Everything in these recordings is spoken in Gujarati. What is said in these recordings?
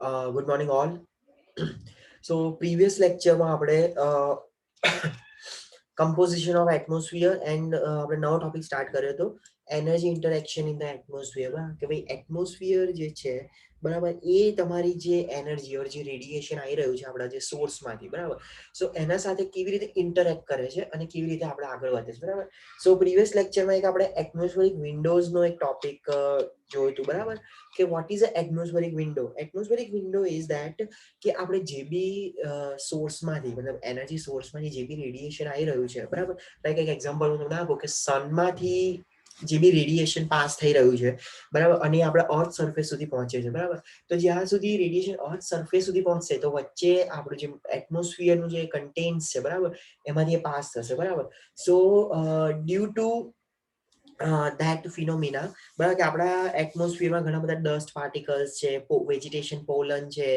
Good morning, all. So, previous lecture માં આપણે composition of atmosphere and આપણે નવો ટોપિક સ્ટાર્ટ કર્યો હતો energy interaction in the atmosphere કે ભાઈ એટમોસ્ફિયર જે છે બરાબર એ તમારી જે એનર્જી ઓર જે રેડિયેશન આવી રહ્યું છે આપણા જે સોર્સમાંથી બરાબર સો એના સાથે કેવી રીતે ઇન્ટરેક્ટ કરે છે અને કેવી રીતે આપણે આગળ વધે છે બરાબર સો પ્રીવિયસ લેક્ચરમાં એક આપણે એટમોસ્ફિયરિક વિન્ડોઝનો એક ટોપિક જોયું હતું બરાબર કે what is a atmospheric window. Atmospheric window is that કે આપણે જે બી સોર્સમાંથી મતલબ એનર્જી સોર્સમાંથી જે બી રેડિયેશન આવી રહ્યું છે બરાબર લાઈક એક એક્ઝામ્પલ હું તમને આપું કે સનમાંથી જે બી રેડિયેશન પાસ થઈ રહ્યું છે બરાબર અને આપણે અર્થ સરફેસ સુધી પહોંચે છે બરાબર તો જ્યાં સુધી રેડિયેશન અર્થ સરફેસ સુધી પહોંચશે તો વચ્ચે આપણું જે એટમોસ્ફિયરનું જે કન્ટેન્સ છે બરાબર એમાંથી પાસ થશે બરાબર સો ડ્યુ ટુ ધેટ ફિનોમિના બરાબર કે આપણા એટમોસ્ફિયરમાં ઘણા બધા ડસ્ટ પાર્ટિકલ્સ છે વેજીટેશન પોલન છે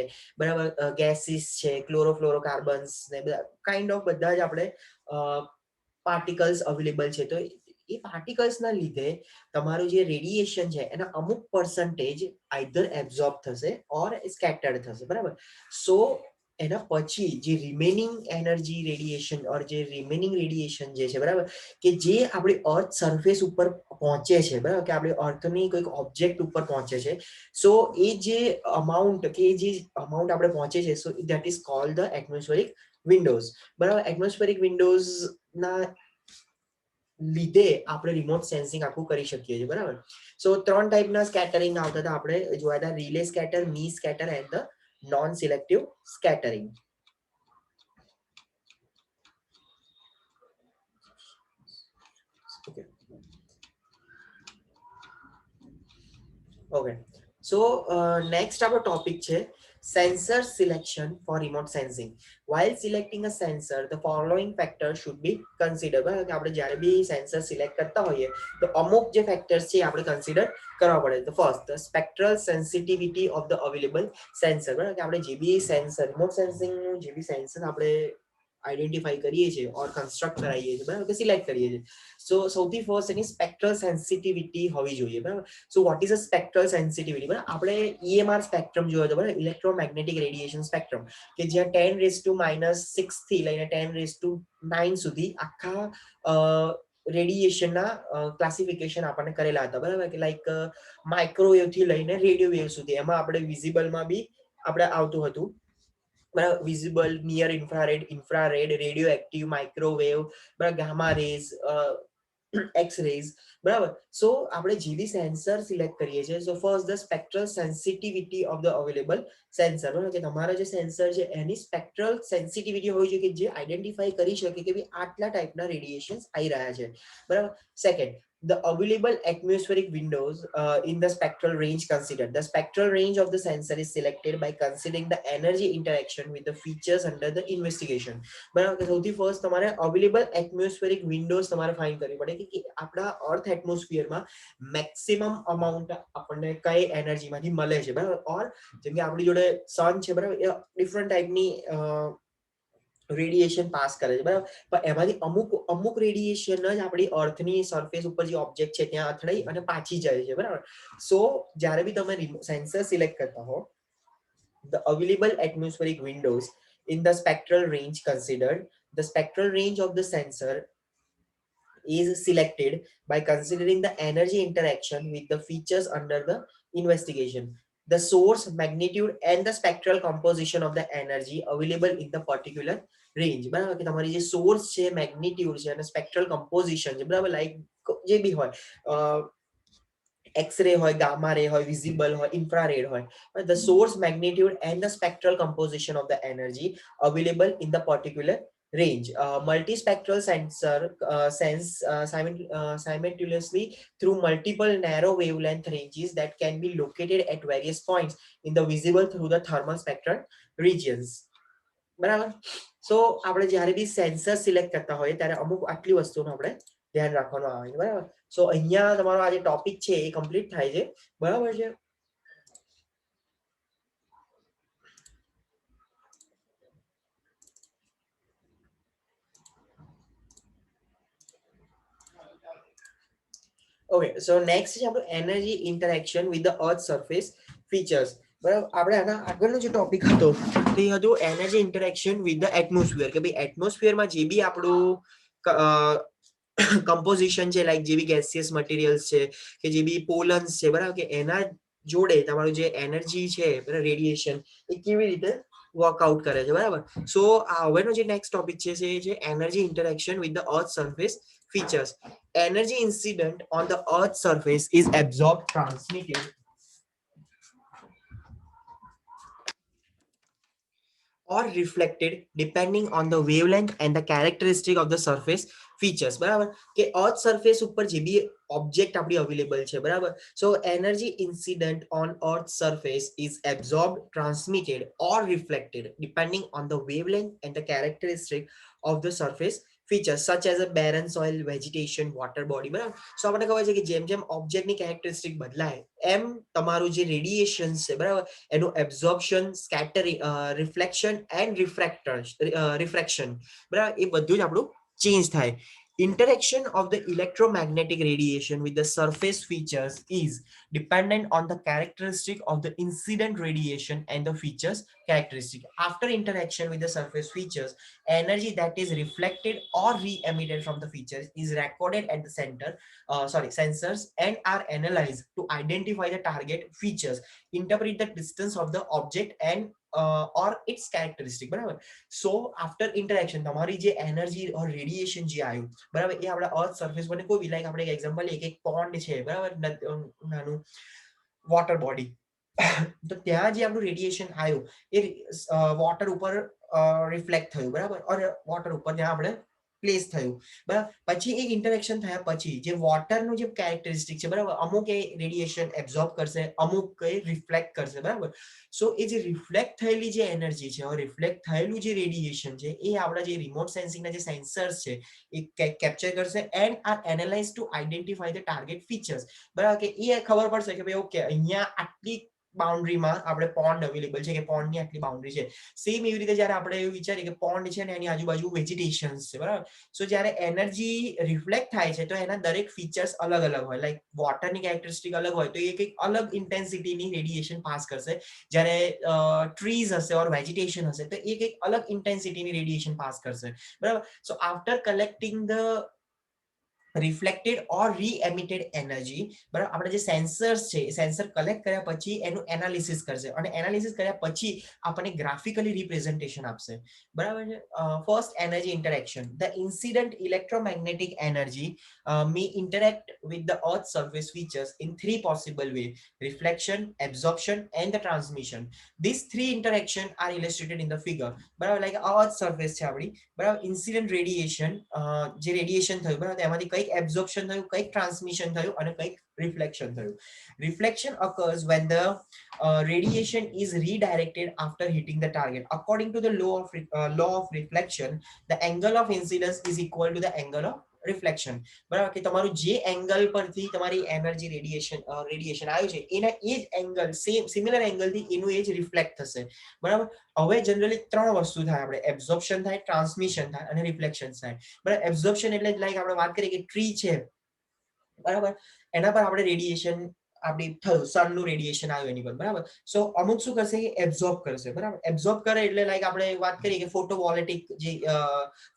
બરાબર ગેસીસ છે ક્લોરોફ્લોરોકાર્બન્સ ને બધા કાઇન્ડ ઓફ બધા જ આપણે પાર્ટિકલ્સ અવેલેબલ છે તો એ પાર્ટિકલ્સના લીધે તમારું જે રેડિયેશન છે એના અમુક પર્સન્ટેજ આઈધર એબ્ઝોર્બ થશે ઓર સ્કેટર્ડ થશે બરાબર સો એના પછી જે રિમેનિંગ એનર્જી રેડિયેશન ઓર જે રિમેનિંગ રેડિયેશન જે છે બરાબર કે જે આપણી અર્થ સરફેસ ઉપર પહોંચે છે બરાબર કે આપણે અર્થની કોઈક ઓબ્જેક્ટ ઉપર પહોંચે છે સો એ જે અમાઉન્ટ કે જે અમાઉન્ટ આપણે પહોંચે છે so that is called the atmospheric Windows બરાબર એટમોસ્ફેરિક વિન્ડોઝ ના લીધે આપણે રિમોટ સેન્સિંગ આખું કરી શકીએ છીએ બરાબર સો 3 ટાઈપના સ્કેટરિંગ આવતા હતા આપણે જોયા હતા relay scatter me scatter and the non selective scattering. Okay so next આપણો ટોપિક છે sensor selection for remote sensing. While selecting a sensor, the following factors should be considered. બરાબર કે આપણે જ્યારે બી સેન્સર સિલેક્ટ કરતા હોઈએ તો અમુક જે ફેક્ટર્સ છે આપણે કન્સિડર કરવા પડે. તો first the spectral sensitivity of the available sensor બરાબર કે આપણે જે બી સેન્સર રિમોટ સેન્સિંગનું જે બી સેન્સર આપણે આઈડેન્ટિફાઈ કરીએ છીએ ઓર કન્સ્ટ્રક્ટ કરાવીએ છીએ બરાબર કે સિલેક્ટ કરીએ છીએ સો સૌથી ફર્સ્ટ એની સ્પેક્ટ્રલ સેન્સિટિવિટી હોવી જોઈએ બરાબર so what is a spectral sensitivity બરાબર આપણે EMR સ્પેક્ટ્રમ જોયો હતો બરાબર ઇલેક્ટ્રોમેગ્નેટિક રેડિયેશન સ્પેક્ટ્રમ કે જ્યાં 10⁻⁶ થી લઈને 10⁹ સુધી આખા રેડિયેશનના ક્લાસિફિકેશન આપણને કરેલા હતા બરાબર કે લાઈક માઇક્રોવેવ થી લઈને રેડિયો વેવ સુધી એમાં આપણે વિઝિબલમાં બી આપણે આવતું હતું બરાબર visible near infrared radio active microwave બરાબર ગામા રેઝ એક્સ રેઝ બરાબર સો આપણે જે બી સેન્સર સિલેક્ટ કરીએ છીએ so first the spectral sensitivity of the available sensor બરાબર કે તમારા જે સેન્સર છે એની સ્પેક્ટ્રલ સેન્સિટિવિટી હોવી જોઈએ કે જે આઈડેન્ટિફાઈ કરી શકે કે ભાઈ આટલા ટાઈપના રેડિયેશન આવી રહ્યા છે બરાબર second the available atmospheric windows in the spectral range considered. The spectral range of the sensor is selected by considering the energy interaction with the features under the investigation. બરાબર સૌથી ફર્સ્ટ તમારે અવેલેબલ એટમોસ્ફેરિક વિન્ડોઝ તમારે ફાઇન્ડ કરવી પડે કે આપણા અર્થ એટમોસ્ફિયરમાં મેક્સિમમ અમાઉન્ટ આપણને કઈ એનર્જીમાંથી મળે છે બરાબર ઓર જેમ કે આપણી જોડે સન છે બરાબર એ ડિફરન્ટ ટાઈપની રેડિયેશન પાસ કરે છે બરાબર પણ એમાંથી અમુક રેડિયેશન જ આપણી અર્થની સરફેસ ઉપર જે ઓબ્જેક્ટ છે ત્યાં અથડાઈ અને પાછી જાય છે બરાબર સો જ્યારે બી તમે સેન્સર સિલેક્ટ કરતા હો the available atmospheric windows in the spectral range considered, the spectral range of the sensor is selected by considering the energy interaction with the features under the investigation, the source magnitude and the spectral composition of the energy available in the particular range. બરાબર કે તમારી જે સોર્સ છે મેગ્નિટ્યુડ છે અને સ્પેક્ટ્રલ કમ્પોઝિશન છે બરાબર લાઈક જે બી હોય X-ray હોય gamma ray હોય visible હોય infrared હોય the source magnitude and the spectral composition of the energy available in the particular range. Multispectral sensor simultaneously through multiple narrow wavelength ranges that can be located at various points in the visible through the thermal spectral regions. બરાબર સો આપણે જ્યારે બી સેન્સર સિલેક્ટ કરતા હોઈએ ત્યારે અમુક આટલી વસ્તુનું આપણે ધ્યાન રાખવાનું આવે છે બરાબર સો અહીંયા તમારો આ જે ટોપિક છે એ કમ્પ્લીટ થાય છે બરાબર છે Okay, so next is about energy interaction with the Earth's surface features. બરાબર. આપણે આના આગળનો જે ટોપિક હતો તે હતું energy interaction with the atmosphere, કે ભાઈ એટમોસ્ફિયરમાં જે બી આપણું કમ્પોઝિશન છે, લાઈક જેવી ગેસિયસ મટીરિયલ્સ છે કે જે બી પોલન્સ છે, બરાબર, કે એના જોડે તમારું જે એનર્જી છે, રેડિયેશન, એ કેવી રીતે વર્કઆઉટ કરે છે, બરાબર. સો હવેનો જે નેક્સ્ટ ટોપિક છે એ છે energy interaction with the earth surface features. Energy incident on the Earth's surface is absorbed, transmitted, or reflected depending on the wavelength and the characteristic of the surface features. બરાબર, કે અર્થ સરફેસ ઉપર જે બી ઓબ્જેક્ટ આપણી અવેલેબલ છે, બરાબર. So energy incident on earth surface is absorbed, transmitted or reflected depending on the wavelength and the characteristic of the surface features such as a barren soil, vegetation, water body, બરાબર. સો આપણને ખબર છે કે જેમ જેમ ઓબ્જેક્ટની કેરેક્ટરિસ્ટિક બદલાય એમ તમારું જે રેડિયેશન છે, બરાબર, એનું absorption, scattering, reflection and refraction, બરાબર, એ બધું જ આપણું ચેન્જ થાય. Interaction of the electromagnetic radiation with the surface features is dependent on the characteristic of the incident radiation and the features characteristic. After interaction with the surface features, energy that is reflected or re-emitted from the features is recorded at the sensors and are analyzed to identify the target features, interpret the distance of the object and or its characteristic, બરાબર. સો આફ્ટર ઇન્ટરેક્શન તમારી જે એનર્જી ઓર રેડિયેશન જે આવ્યું, બરાબર, એ આપણા અર્થ સરફેસ પર કોઈ બી, લાઈક આપણે એક એક્ઝામ્પલ લઈએ કે એક પોન્ડ છે, બરાબર, નાનું વોટર બોડી, તો ત્યાં જે આપણું રેડિયેશન આવ્યું એ વોટર ઉપર રિફ્લેક્ટ થયું, બરાબર, ઓર વોટર ઉપર ત્યાં આપણે પ્લેસ થયું, બરાબર. પછી એક ઇન્ટરેક્શન થયા પછી જે વોટરનું જે કેરેક્ટરિસ્ટિક છે, બરાબર, અમુક એ રેડિયેશન એબ્ઝોર્બ કરશે, અમુક એ રિફ્લેક્ટ કરશે, બરાબર. સો એ જે રિફ્લેક્ટ થયેલી જે એનર્જી છે, રિફ્લેક્ટ થયેલું જે રેડિયેશન છે, એ આપણા જે રિમોટ સેન્સિંગના જે સેન્સર્સ છે એ કેપ્ચર કરશે and are analyse to identify the target features, બરાબર, કે એ ખબર પડશે કે ભાઈ ઓકે અહીંયા આટલી બાઉન્ડ્રીમાં આપણે પોન્ડ અવેલેબલ છે, કે પોન્ડની આટલી બાઉન્ડ્રી છે. સેમ એવી રીતે જ્યારે આપણે એવું વિચારીએ કે પોન્ડ છે ને એની આજુબાજુ વેજીટેશન્સ છે, બરાબર. સો જ્યારે એનર્જી રિફ્લેક્ટ થાય છે તો એના દરેક ફીચર્સ અલગ અલગ હોય, લાઈક વોટરની કેરેક્ટરિસ્ટિક અલગ હોય તો એ કંઈક અલગ ઇન્ટેન્સિટીની રેડિયેશન પાસ કરશે, જ્યારે ટ્રીઝ હશે ઓર વેજીટેશન હશે તો એ કંઈક અલગ ઇન્ટેન્સિટીની રેડિયેશન પાસ કરશે, બરાબર. So after collecting the reflected or re-emitted energy, બરાબર, આપણે જે સેન્સર્સ છે એ સેન્સર કલેક્ટ કર્યા પછી એનું એનાલિસિસ કરશે અને એનાલિસિસ કર્યા પછી આપણને ગ્રાફિકલી રિપ્રેઝન્ટેશન આપશે, બરાબર છે. First, energy interaction. The incident electromagnetic energy may interact with the Earth's surface features in three possible ways: reflection, absorption, and the transmission. These three interactions are illustrated in the figure. બરાબર, લાઈક અર્થ સરફેસ છે આપણી, બરાબર. ઇન્સિડન્ટ રેડિયેશન, જે રેડિયેશન થયું, બરાબર, એમાંથી કંઈક એબ્ઝોર્પ્શન થયું, કંઈક ટ્રાન્સમિશન થયું અને કંઈક રિફ્લેક્શન થયું. Reflection occurs when the radiation is redirected after hitting the target. According to the law of reflection, the angle of incidence is equal to the angle of reflection, બરાબર, કે તમારું જે એંગલ પરથી તમારી એનર્જી રેડિયેશન આવ્યું છે એના એ જ એંગલ, સેમ સિમિલર એંગલથી એનું એ જ રિફ્લેક્ટ થશે, બરાબર. હવે જનરલી ત્રણ વસ્તુ થાય, આપણે એબ્ઝોર્પ્શન થાય, ટ્રાન્સમિશન થાય અને રિફ્લેક્શન થાય, બરાબર. એબ્ઝોર્પ્શન એટલે લાઈક આપણે વાત કરીએ કે ટ્રી છે, બરાબર, એના પર આપણે રેડિયેશન આપણી થયું, સનનું રેડિયેશન આવ્યું એની પર, બરાબર. સો અમુક શું કરશે કે એબ્ઝોર્બ કરશે, બરાબર. એબ્ઝોર્બ કરે એટલે લાઈક આપણે વાત કરીએ કે ફોટોવોલ્ટેઇક જે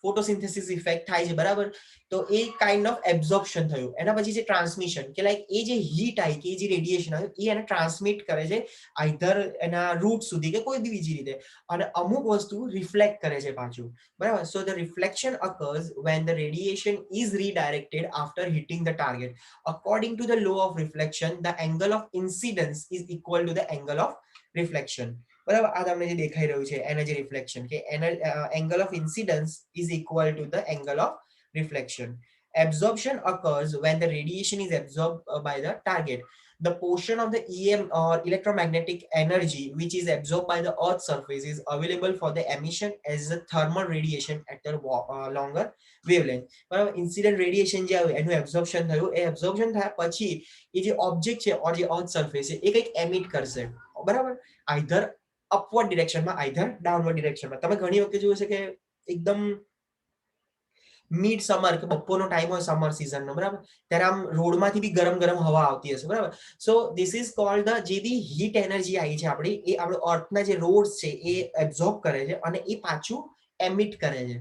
ફોટોસિન્થેસિસ ઇફેક્ટ થાય છે, બરાબર, તો એ કાઇન્ડ ઓફ એબ્ઝોર્પ્શન થયું. એના પછી જે ટ્રાન્સમિશન, કે લાઈક એ જે હીટ આવી કે જે રેડિયેશન આવ્યું એ એને ટ્રાન્સમિટ કરે છે આઈધર એના રૂટ સુધી કે કોઈ બી બીજી રીતે, અને અમુક વસ્તુ રિફ્લેક્ટ કરે છે પાછું, બરાબર. So the reflection occurs when the radiation is redirected after hitting the target. According to the law of reflection, the angle of incidence is equal to the angle of reflection. બરાબર, આ તમને જે દેખાઈ રહ્યું છે એનર્જી રિફ્લેક્શન, કે angle of incidence is equal to the angle of reflection. Absorption occurs when the radiation is absorbed by the target. The portion of the EM or electromagnetic energy which is absorbed by the Earth's surface is available for the emission as a thermal radiation at a longer wavelength. બરાબર, ઇન્સિડન્ટ રેડિયેશન જે આવ્યું એનું એબ્ઝોર્પ્શન થયું, એ એબ્ઝોર્પ્શન થયા પછી એ જે ઓબ્જેક્ટ છે ઓર જે અર્થ સરફેસ છે એ કંઈક એમિટ કરશે, બરાબર, આઈધર અપવર્ડ ડિરેક્શનમાં આઈધર ડાઉનવર્ડ ડિરેક્શનમાં. તમે ઘણી વખતે જોયું છે કે એકદમ મિડ સમર કે બપોરનો ટાઈમ હોય સમર સિઝનનો, બરાબર, ત્યારે આમ રોડમાંથી બી ગરમ ગરમ હવા આવતી હશે, બરાબર. So this is called the જે બી હીટ એનર્જી આવી છે આપણી, એ આપણે અર્થના જે રોડ્સ છે એ એબ્ઝોર્બ કરે છે અને એ પાછું એમિટ કરે છે.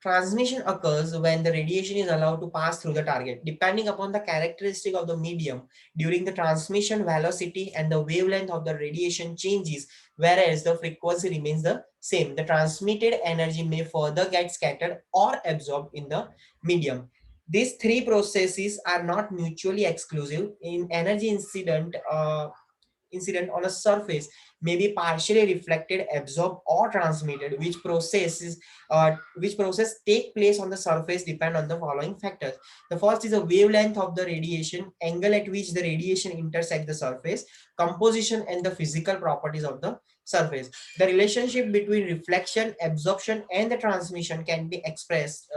Transmission occurs when the radiation is allowed to pass through the target. Depending upon the characteristic of the medium, during the transmission velocity and the wavelength of the radiation changes, whereas the frequency remains the same. The transmitted energy may further get scattered or absorbed in the medium. These three processes are not mutually exclusive. In energy incident on a surface may be partially reflected, absorbed, or transmitted. Which process take place on the surface depend on the following factors. The first is the wavelength of the radiation, angle at which the radiation intersect the surface, composition, and the physical properties of the surface. The relationship between reflection, absorption, and the transmission can be expressed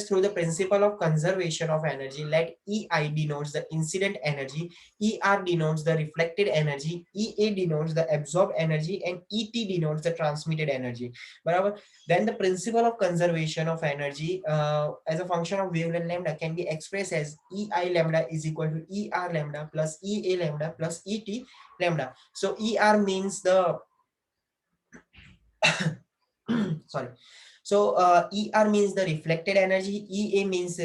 through the principle of conservation of energy. Let EI denotes the incident energy, ER denotes the reflected energy, EA denotes the absorbed energy, and ET denotes the transmitted energy. Barabar? Then the principle of conservation of energy as a function of wavelength lambda can be expressed as EI lambda is equal to ER lambda plus EA lambda plus ET lambda. So ER means the sorry. So ER means the reflected energy, EA means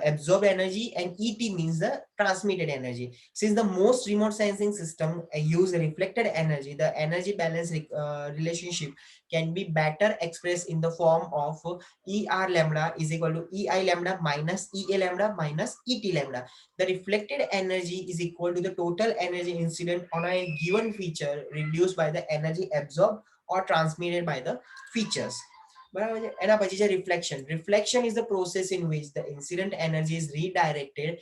absorbed energy, and ET means the transmitted energy. Since the most remote sensing system use reflected energy, the energy balance relationship can be better expressed in the form of ER lambda is equal to EI lambda minus EA lambda minus ET lambda. The reflected energy is equal to the total energy incident on a given feature reduced by the energy absorbed or transmitted by the features. બરાબર છે. એના પછી છે reflection. Reflection is the process in which the incident energy is redirected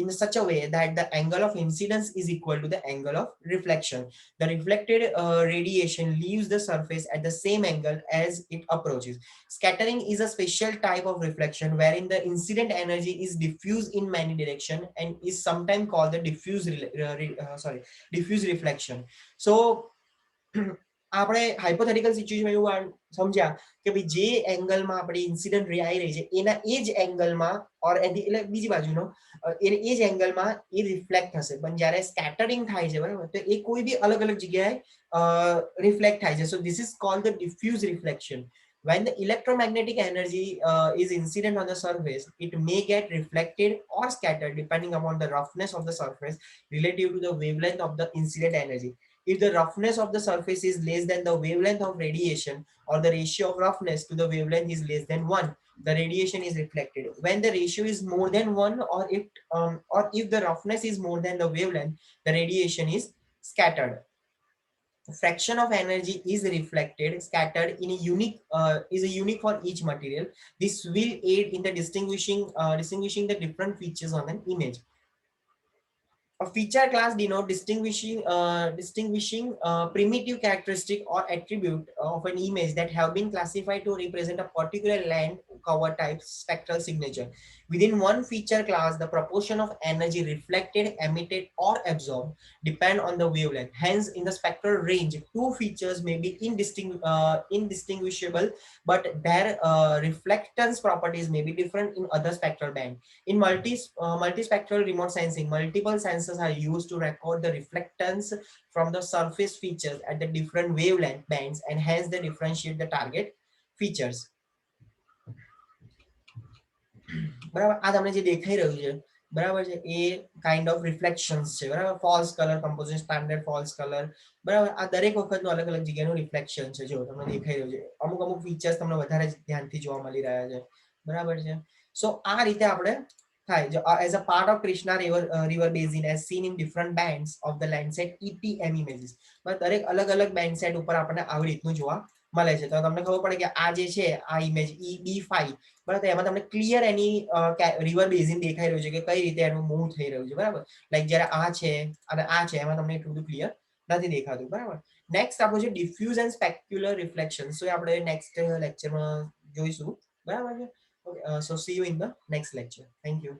in such a way that the angle of incidence is equal to the angle of reflection. The reflected radiation leaves the surface at the same angle as it approaches. Scattering is a special type of reflection wherein the incident energy is diffused in many directions and is sometimes called the diffuse reflection. So આપણે હાઇપોથેટિકલ સિચ્યુએશન એવું સમજ્યા કે ભાઈ જે એંગલમાં આપણે ઇન્સિડન્ટ રે આવી રહી છે એના એ જ એંગલમાં ઓર એટલે બીજી બાજુનો એ જ એંગલમાં એ રિફ્લેક્ટ થશે, પણ જ્યારે સ્કેટરિંગ થાય છે બરાબર તો એ કોઈ બી અલગ અલગ જગ્યાએ રિફ્લેક્ટ થાય છે. So this is called the diffuse reflection. When the electromagnetic energy is incident on the surface, it may get reflected or scattered depending upon the roughness of the surface relative to the wavelength of the incident energy. If the roughness of the surface is less than the wavelength of radiation, or the ratio of roughness to the wavelength is less than 1, the radiation is reflected. When the ratio is more than 1, or if the roughness is more than the wavelength, the radiation is scattered. Fraction of energy is reflected, scattered in a unique for each material. This will aid in the distinguishing the different features on an image. A feature class denote distinguishing primitive characteristic or attribute of an image that have been classified to represent a particular land cover type spectral signature. Within one feature class, the proportion of energy reflected, emitted, or absorbed depend on the wavelength. Hence, in the spectral range, two features may be indistinguishable, but their reflectance properties may be different in other spectral band. In multispectral remote sensing, multiple sensors are used to record the reflectance from the surface features at the different wavelength bands and hence they differentiate the target features. બરાબર, આ તમને જે દેખાઈ રહ્યું છે બરાબર છે એ કાઇન્ડ ઓફ રિફ્લેક્શન્સ છે બરાબર. False colour composition, standard false colour, બરાબર. આ દરેક વખતનું અલગ અલગ જગ્યાનું રિફ્લેક્શન છે. જો તમને દેખાઈ રહ્યું છે અમુક અમુક ફીચર્સ તમને વધારે ધ્યાનથી જોવા મળી રહ્યા છે બરાબર છે. સો આ રીતે આપણે થાય as a part of Krishna river basin as seen in different bands of the Landsat EPM images. દરેક અલગ અલગ બેન્ડ સેટ ઉપર આપણને આવી રીતનું જોવા મળે છે. તો તમને ખબર પડે કે આ જે છે આ ઇમેજ EB5 બરાબર, એમાં તમને ક્લિયર એની રિવર બેઝિન દેખાઈ રહ્યું છે કે કઈ રીતે એનું મૂવ થઈ રહ્યું છે બરાબર. લાઈક જ્યારે આ છે અને આ છે એમાં તમને એટલું બધું ક્લિયર નથી દેખાતું બરાબર. નેક્સ્ટ આપણું છે ડિફ્યુઝ એન્ડ સ્પેક્યુલર રિફ્લેક્શન. સો આપણે નેક્સ્ટ લેક્ચરમાં જોઈશું બરાબર છે. Okay, so see you in the next lecture. Thank you.